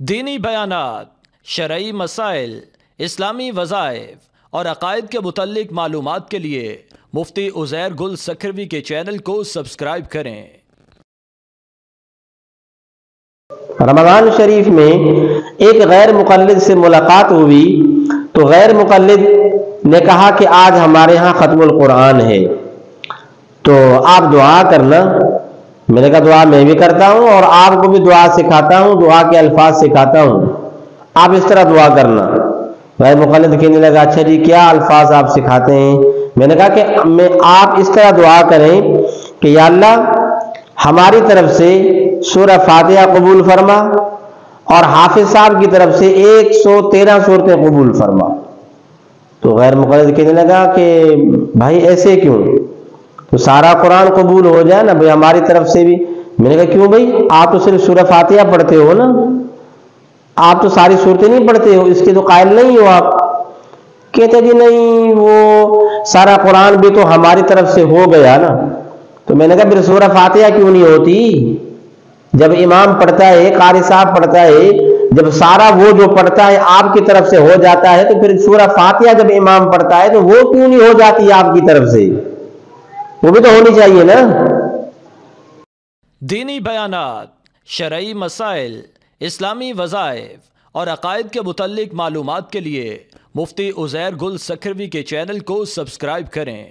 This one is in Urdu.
دینی بیانات، شرعی مسائل، اسلامی وظائف اور عقائد کے متعلق معلومات کے لیے مفتی عزیر گل سکھروی کے چینل کو سبسکرائب کریں۔ رمضان شریف میں ایک غیر مقلد سے ملاقات ہوئی تو غیر مقلد نے کہا کہ آج ہمارے ہاں ختم القرآن ہے تو آپ دعا کرنا۔ میں نے کہا دعا میں بھی کرتا ہوں اور آپ کو بھی دعا سکھاتا ہوں، دعا کے الفاظ سکھاتا ہوں، آپ اس طرح دعا کرنا۔ غیر مقلد کہنے لگا اچھا جی کیا الفاظ آپ سکھاتے ہیں؟ میں نے کہا کہ آپ اس طرح دعا کریں کہ یا اللہ ہماری طرف سے سورہ فاتحہ قبول فرما اور حافظ صاحب کی طرف سے 113 صورتیں قبول فرما۔ تو غیر مقلد کہنے لگا کہ بھائی ایسے کیوں؟ تو سارا قرآن قبول ہو جائے نا بھائی ہماری طرف سے بھی۔ میں نے کہا کیوں بھائی، آپ تو صرف سورہ فاتحہ پڑھتے ہو نا، آپ تو ساری صورتیں نہیں پڑھتے ہو، اس کے تو قائل نہیں ہو آپ۔ کہتے جی نہیں وہ سارا قرآن بھی تو ہماری طرف سے ہو گیا نا۔ تو میں نے کہا پھر سورہ فاتحہ کیوں نہیں ہوتی؟ جب امام پڑھتا ہے، قاری صاحب پڑھتا ہے، جب سارا وہ جو پڑھتا ہے آپ کی طرف سے ہو جاتا ہے تو پھر سورہ فاتحہ جب امام پڑھتا ہے تو وہ کیوں نہیں ہو جاتی آپ کی طرف سے؟ وہ بھی تو ہونی چاہیے نا۔ دینی بیانات، شرعی مسائل، اسلامی وظائف اور عقائد کے متعلق معلومات کے لیے مفتی عزیر گل سکھروی کے چینل کو سبسکرائب کریں۔